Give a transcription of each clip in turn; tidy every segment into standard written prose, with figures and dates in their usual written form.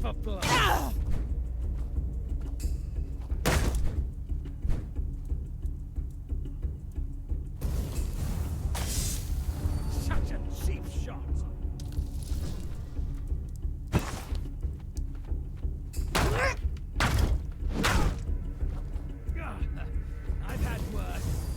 for blood. Such a cheap shot. I've had worse.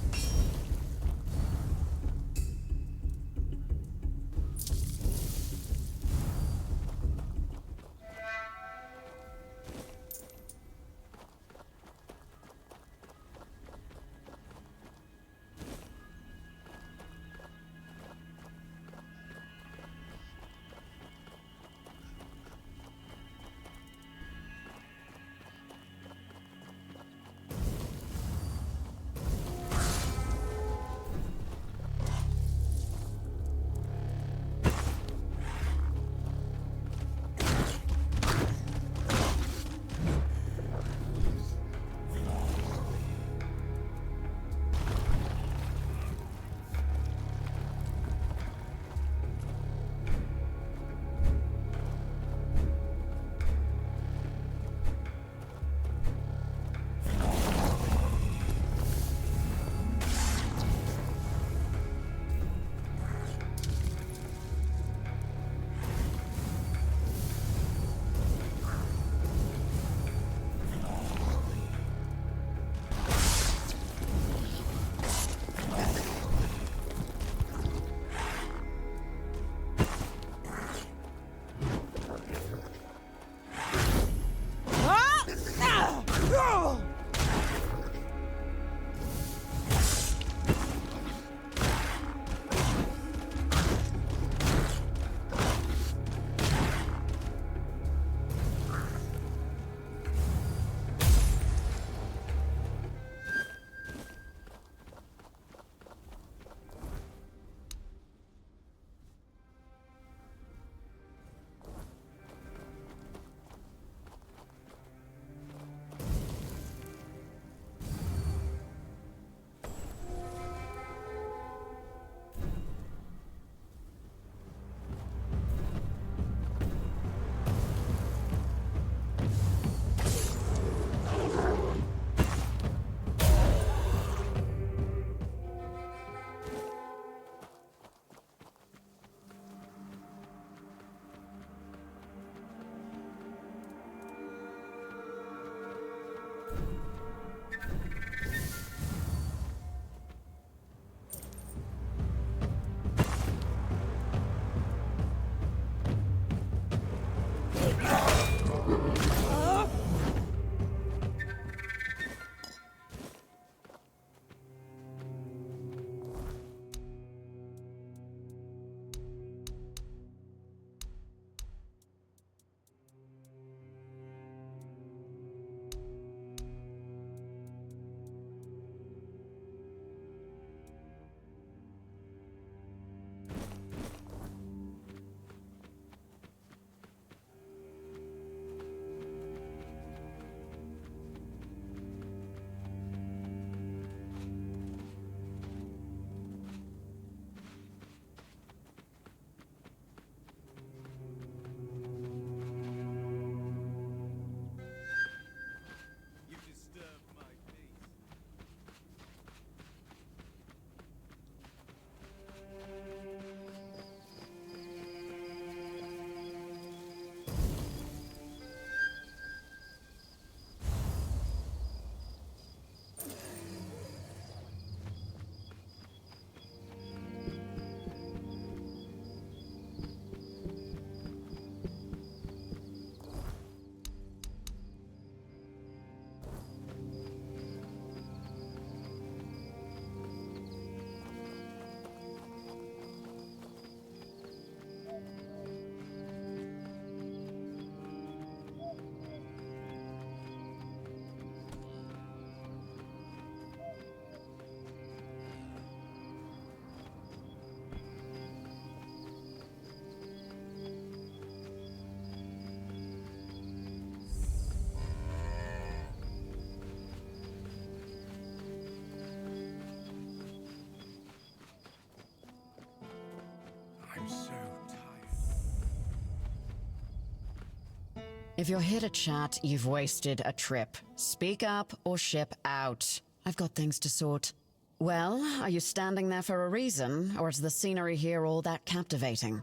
If you're here to chat, you've wasted a trip. Speak up or ship out. I've got things to sort. Well, are you standing there for a reason, or is the scenery here all that captivating?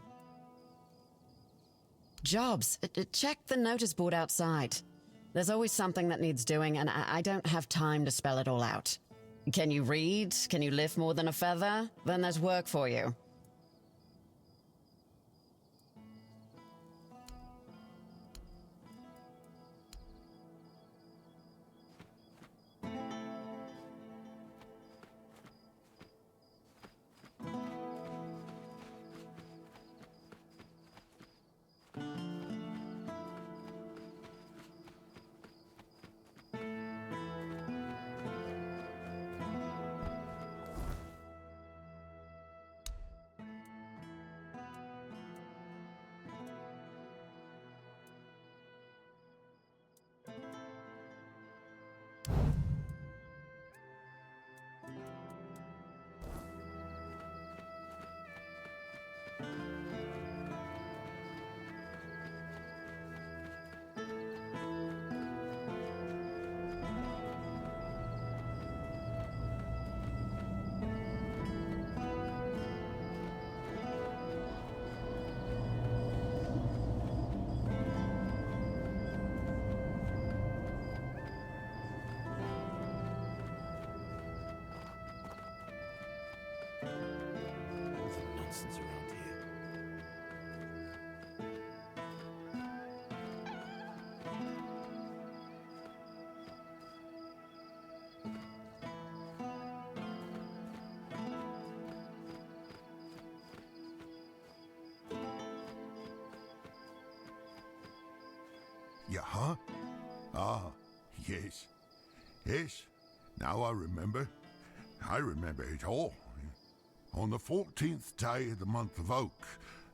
Jobs. Check the notice board outside. There's always something that needs doing, and I don't have time to spell it all out. Can you read? Can you lift more than a feather? Then there's work for you. Nonsense around here. Yeah, huh? Ah, yes. Yes, now I remember. I remember it all. On the 14th day of the month of Oak,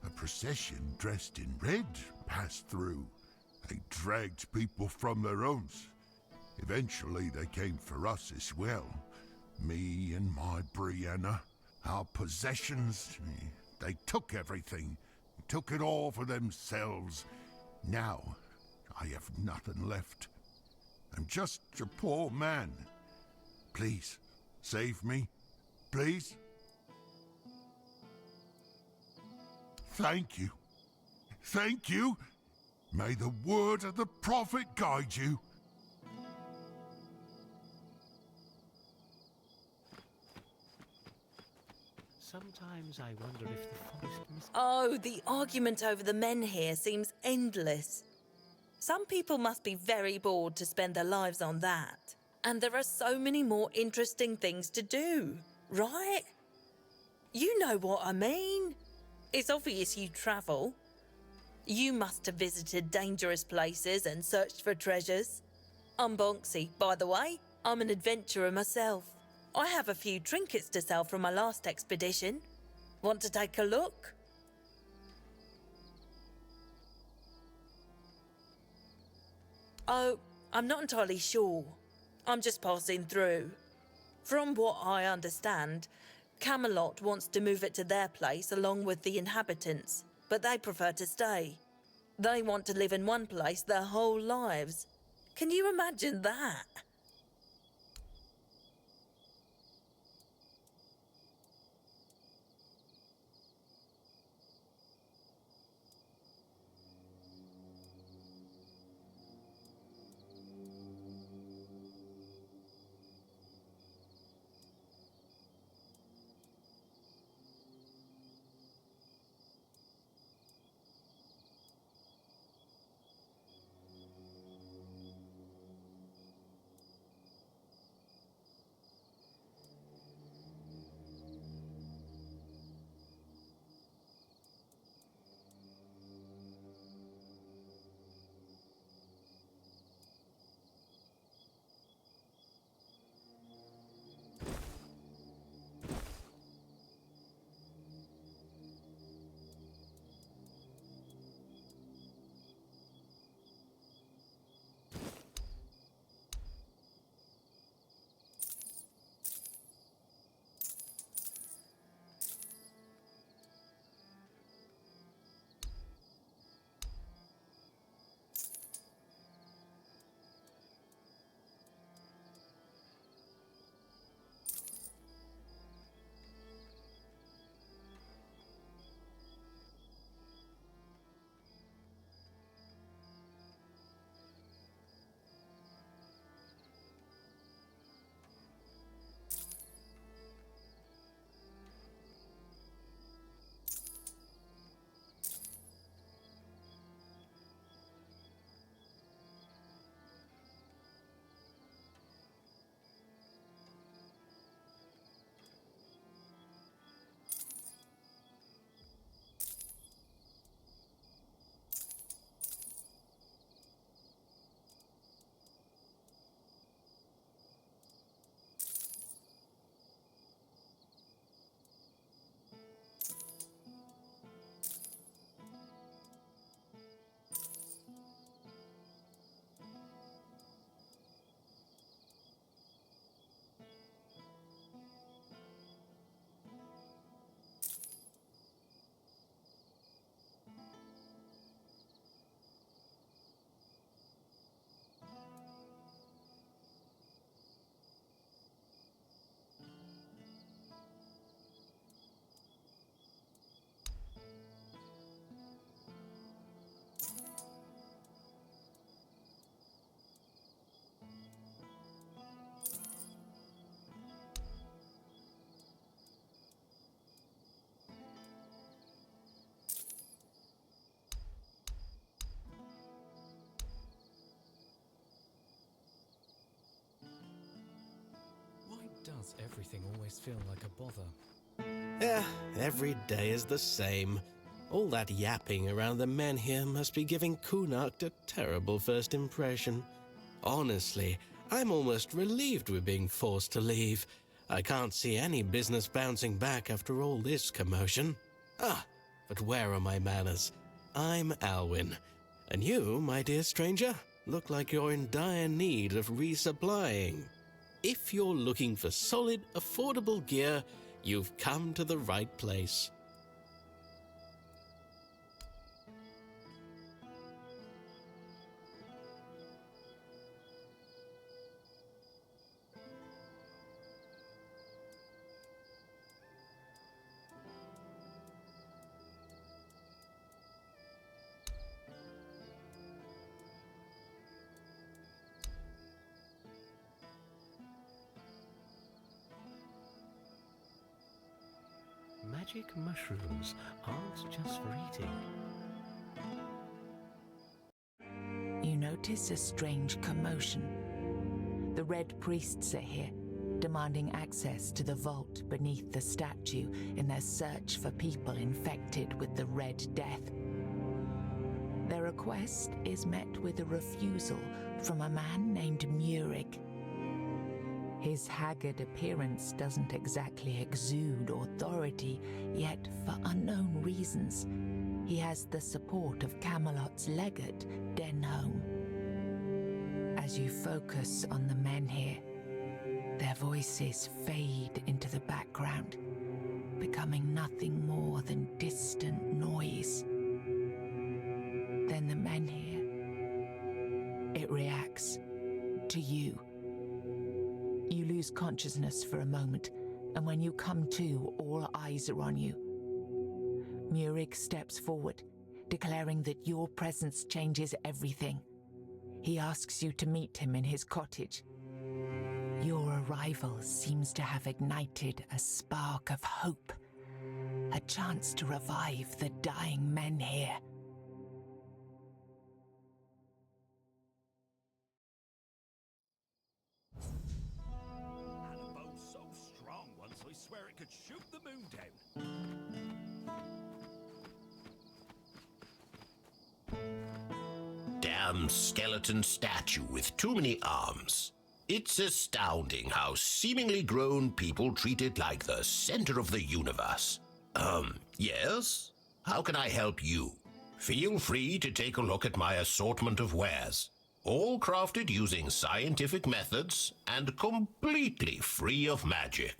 a procession dressed in red passed through. They dragged people from their homes. Eventually they came for us as well. Me and my Brianna, our possessions. They took everything, took it all for themselves. Now, I have nothing left. I'm just a poor man. Please, save me. Please. Thank you. Thank you. May the word of the prophet guide you. Sometimes I wonder if the forest must... Oh, the argument over the men here seems endless. Some people must be very bored to spend their lives on that. And there are so many more interesting things to do, right? You know what I mean. It's obvious you travel. You must have visited dangerous places and searched for treasures. I'm Bonksy, by the way. I'm an adventurer myself. I have a few trinkets to sell from my last expedition. Want to take a look? Oh, I'm not entirely sure. I'm just passing through. From what I understand, Camelot wants to move it to their place along with the inhabitants, but they prefer to stay. They want to live in one place their whole lives. Can you imagine that? does everything always feel like a bother? Yeah, every day is the same. All that yapping around the men here must be giving Kunakt a terrible first impression. Honestly, I'm almost relieved we're being forced to leave. I can't see any business bouncing back after all this commotion. But where are my manners? I'm Alwyn. And you, my dear stranger, look like you're in dire need of resupplying. If you're looking for solid, affordable gear, you've come to the right place. Magic mushrooms aren't just for eating. You notice a strange commotion. The Red Priests are here, demanding access to the vault beneath the statue in their search for people infected with the Red Death. Their request is met with a refusal from a man named Murig. His haggard appearance doesn't exactly exude authority, yet for unknown reasons, he has the support of Camelot's legate, Denholm. As you focus on the men here, their voices fade into the background, becoming nothing more than distant noise. Then the men here, it reacts to you. You lose consciousness for a moment, and when you come to, all eyes are on you. Murig steps forward, declaring that your presence changes everything. He asks you to meet him in his cottage. Your arrival seems to have ignited a spark of hope, a chance to revive the dying men here. I swear it could shoot the moon down. Damn skeleton statue with too many arms. It's astounding how seemingly grown people treat it like the center of the universe. Yes? How can I help you? Feel free to take a look at my assortment of wares. All crafted using scientific methods and completely free of magic.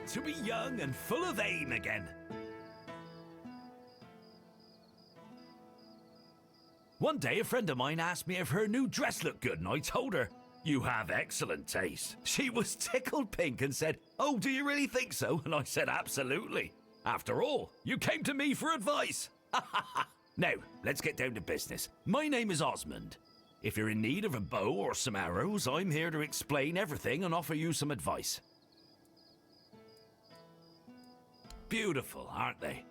To be young and full of aim again. One day a friend of mine asked me if her new dress looked good, and I told her, "You have excellent taste." She was tickled pink and said, "Oh, do you really think so?" And I said, "Absolutely. After all, you came to me for advice." Now, let's get down to business. My name is Osmond. If you're in need of a bow or some arrows, I'm here to explain everything and offer you some advice. Beautiful, aren't they?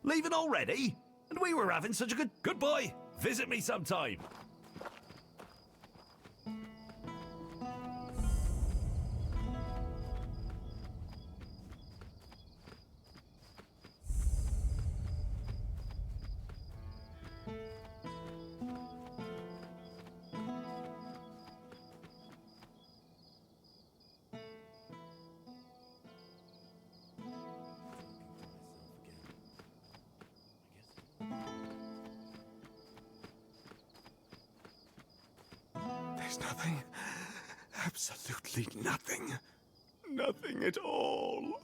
Leaving already? And we were having such a good... Goodbye! Visit me sometime! There's nothing. Absolutely nothing. Nothing at all.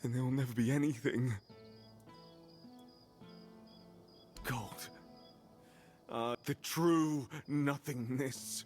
And there will never be anything. Gold. The true nothingness.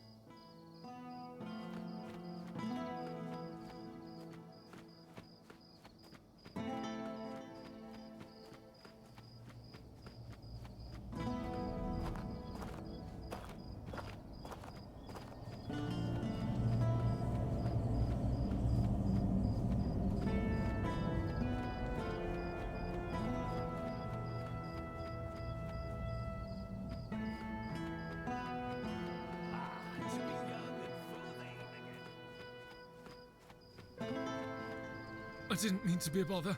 I didn't mean to be a bother.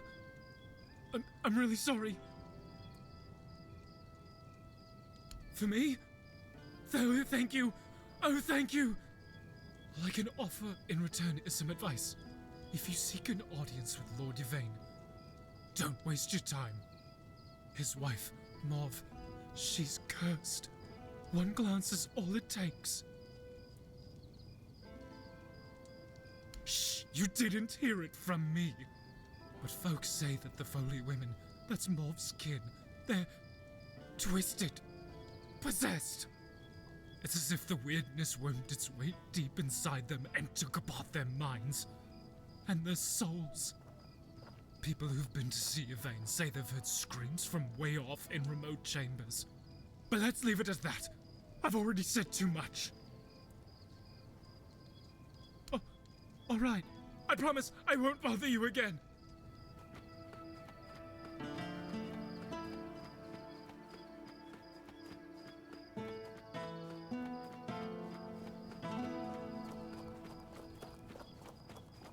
I'm really sorry. For me? Thank you. Oh, thank you. All I can offer in return is some advice. If you seek an audience with Lord Yvain, don't waste your time. His wife, Mauve, she's cursed. One glance is all it takes. Shh, you didn't hear it from me. But folks say that the Foley women, that's Mauve's kin, they're twisted, possessed. It's as if the weirdness wormed its way deep inside them and took apart their minds and their souls. People who've been to see Yvain say they've heard screams from way off in remote chambers. But let's leave it at that. I've already said too much. Oh, all right. I promise I won't bother you again.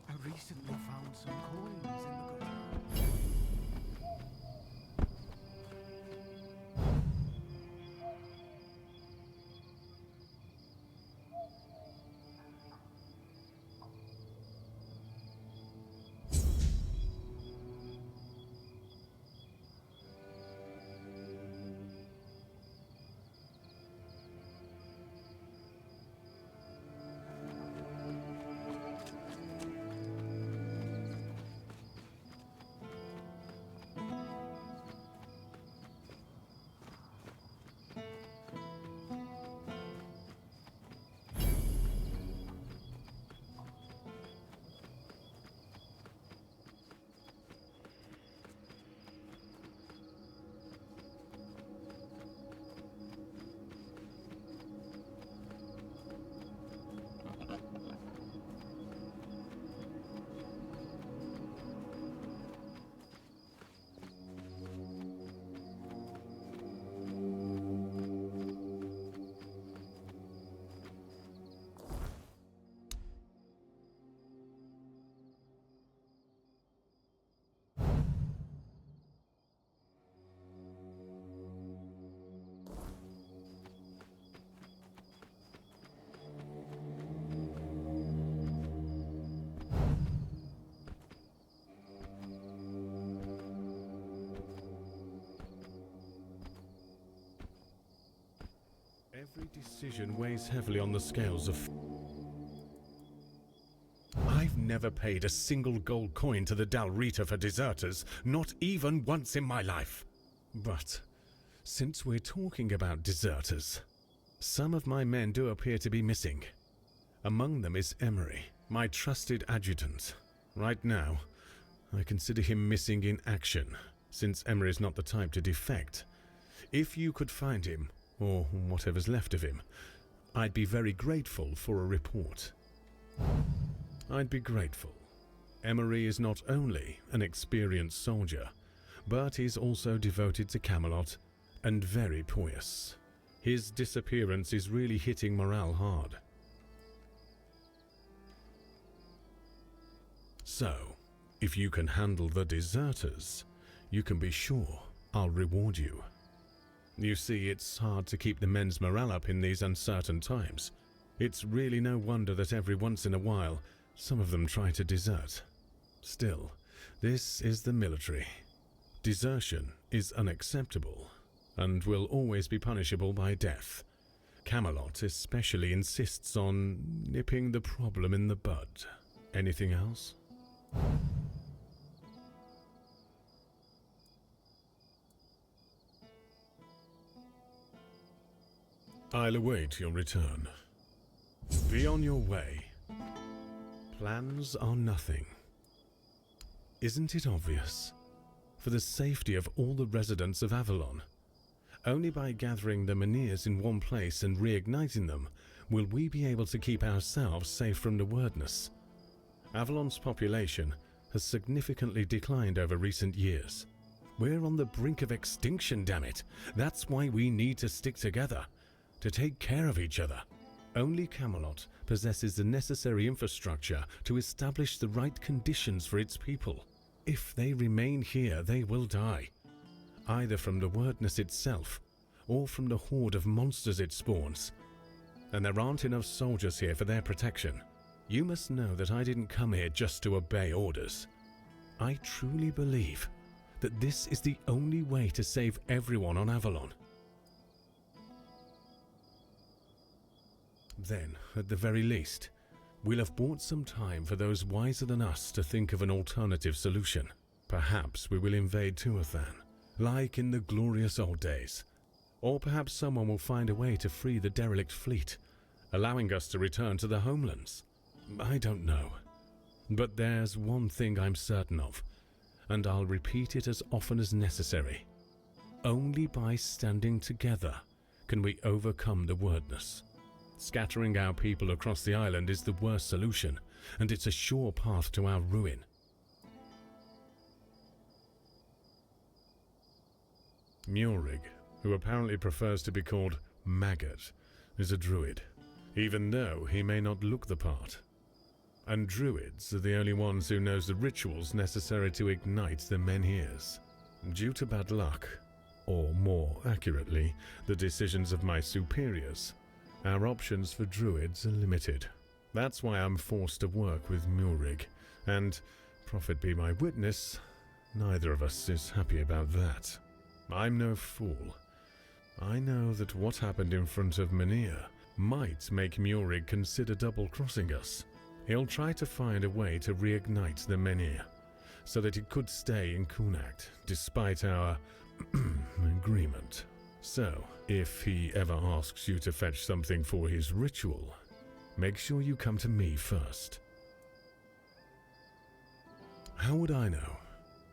I recently found some coins in the gutter. Every decision weighs heavily on the scales of... I've never paid a single gold coin to the Dalrita for deserters, not even once in my life. But, since we're talking about deserters, some of my men do appear to be missing. Among them is Emery, my trusted adjutant. Right now, I consider him missing in action, since Emery is not the type to defect. If you could find him, or whatever's left of him, I'd be very grateful for a report. I'd be grateful. Emery is not only an experienced soldier, but he's also devoted to Camelot and very pious. His disappearance is really hitting morale hard. So, if you can handle the deserters, you can be sure I'll reward you. You see, it's hard to keep the men's morale up in these uncertain times. It's really no wonder that every once in a while, some of them try to desert. Still, this is the military. Desertion is unacceptable, and will always be punishable by death. Camelot especially insists on nipping the problem in the bud. Anything else? I'll await your return. Be on your way. Plans are nothing. Isn't it obvious? For the safety of all the residents of Avalon, only by gathering the Menhirs in one place and reigniting them will we be able to keep ourselves safe from the wordness. Avalon's population has significantly declined over recent years. We're on the brink of extinction, damn it. That's why we need to stick together, to take care of each other. Only Camelot possesses the necessary infrastructure to establish the right conditions for its people. If they remain here, they will die, either from the wordness itself or from the horde of monsters it spawns. And there aren't enough soldiers here for their protection. You must know that I didn't come here just to obey orders. I truly believe that this is the only way to save everyone on Avalon. Then, at the very least, we'll have bought some time for those wiser than us to think of an alternative solution. Perhaps we will invade Tuathan, like in the glorious old days. Or perhaps someone will find a way to free the derelict fleet, allowing us to return to the homelands. I don't know. But there's one thing I'm certain of, and I'll repeat it as often as necessary. Only by standing together can we overcome the wordness. Scattering our people across the island is the worst solution, and it's a sure path to our ruin. Murig, who apparently prefers to be called Maggot, is a druid, even though he may not look the part. And druids are the only ones who knows the rituals necessary to ignite the Menhirs. Due to bad luck, or more accurately, the decisions of my superiors, our options for druids are limited. That's why I'm forced to work with Murig, and, prophet be my witness, neither of us is happy about that. I'm no fool. I know that what happened in front of Menhir might make Murig consider double-crossing us. He'll try to find a way to reignite the Menhir, so that it could stay in Kunakt, despite our agreement. So, if he ever asks you to fetch something for his ritual, make sure you come to me first. How would I know?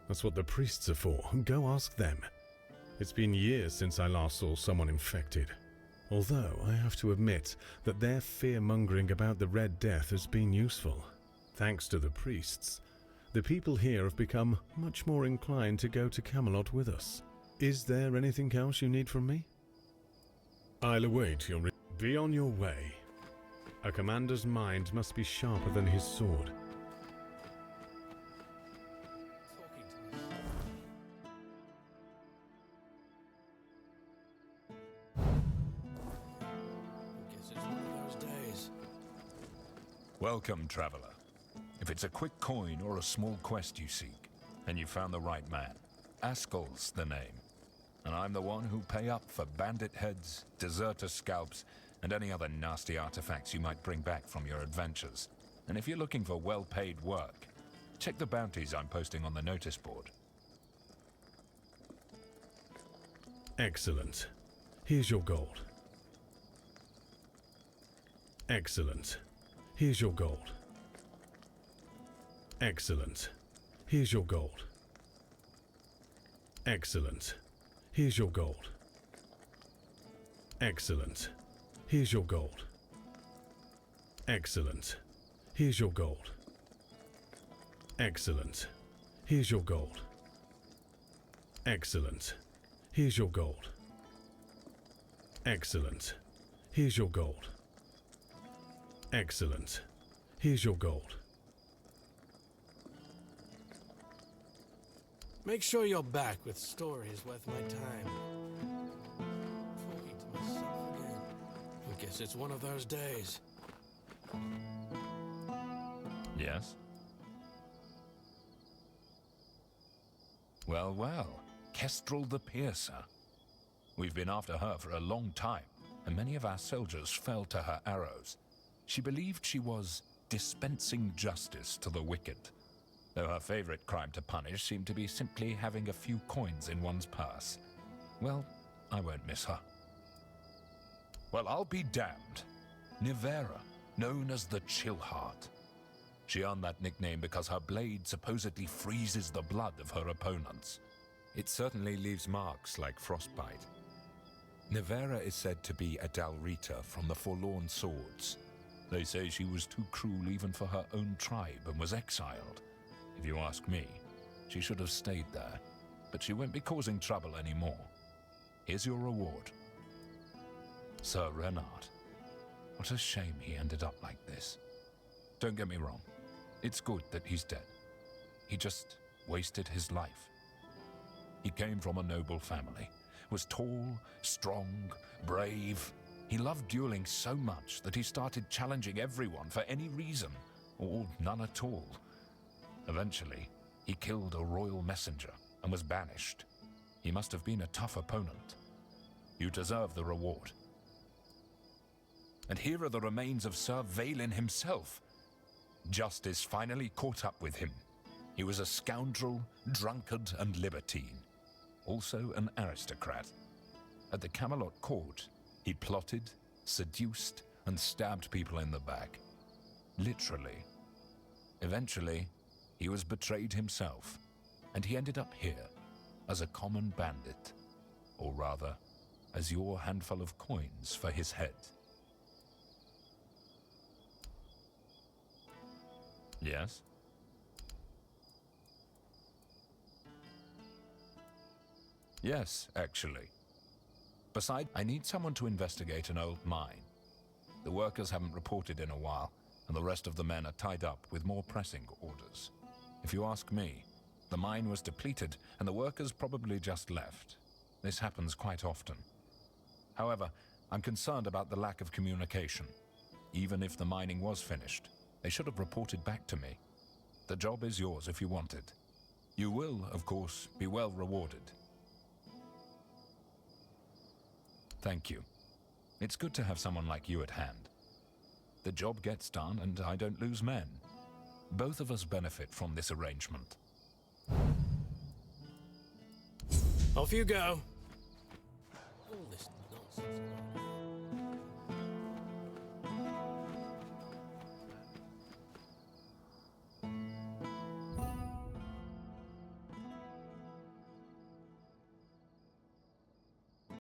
That's what the priests are for. Go ask them. It's been years since I last saw someone infected. Although I have to admit that their fear-mongering about the Red Death has been useful. Thanks to the priests, the people here have become much more inclined to go to Camelot with us. Is there anything else you need from me? I'll await your Be on your way. A commander's mind must be sharper than his sword. Guess it's one of those days. Welcome, traveler. If it's a quick coin or a small quest you seek, then you found the right man. Askel's the name. And I'm the one who'll pay up for bandit heads, deserter scalps, and any other nasty artifacts you might bring back from your adventures. And if you're looking for well-paid work, check the bounties I'm posting on the notice board. Excellent. Here's your gold. Excellent. Here's your gold. Excellent. Here's your gold. Excellent. Here's your gold. Excellent. Here's your gold. Excellent. Here's your gold. Excellent. Here's your gold. Excellent. Here's your gold. Excellent. Here's your gold. Excellent. Here's your gold. Make sure you're back with stories worth my time. Talking to myself again. I guess it's one of those days. Yes? Well, Kestrel the Piercer. We've been after her for a long time, and many of our soldiers fell to her arrows. She believed she was dispensing justice to the wicked, though her favorite crime to punish seemed to be simply having a few coins in one's purse. Well, I won't miss her. Well, I'll be damned. Nivera, known as the Chillheart. She earned that nickname because her blade supposedly freezes the blood of her opponents. It certainly leaves marks like frostbite. Nivera is said to be a Dalrita from the Forlorn Swords. They say she was too cruel even for her own tribe and was exiled. If you ask me, she should have stayed there, but she won't be causing trouble anymore. Here's your reward. Sir Renard. What a shame he ended up like this. Don't get me wrong. It's good that he's dead. He just wasted his life. He came from a noble family, was tall, strong, brave. He loved dueling so much that he started challenging everyone for any reason, or none at all. Eventually, he killed a royal messenger and was banished. He must have been a tough opponent. You deserve the reward. And here are the remains of Sir Valen himself. Justice finally caught up with him. He was a scoundrel, drunkard, and libertine. Also an aristocrat. At the Camelot court, he plotted, seduced, and stabbed people in the back. Literally. Eventually, he was betrayed himself, and he ended up here as a common bandit. Or rather, as your handful of coins for his head. Yes? Yes, actually. Besides, I need someone to investigate an old mine. The workers haven't reported in a while, and the rest of the men are tied up with more pressing orders. If you ask me, the mine was depleted, and the workers probably just left. This happens quite often. However, I'm concerned about the lack of communication. Even if the mining was finished, they should have reported back to me. The job is yours if you want it. You will, of course, be well rewarded. Thank you. It's good to have someone like you at hand. The job gets done and I don't lose men. Both of us benefit from this arrangement. Off you go. All this nonsense.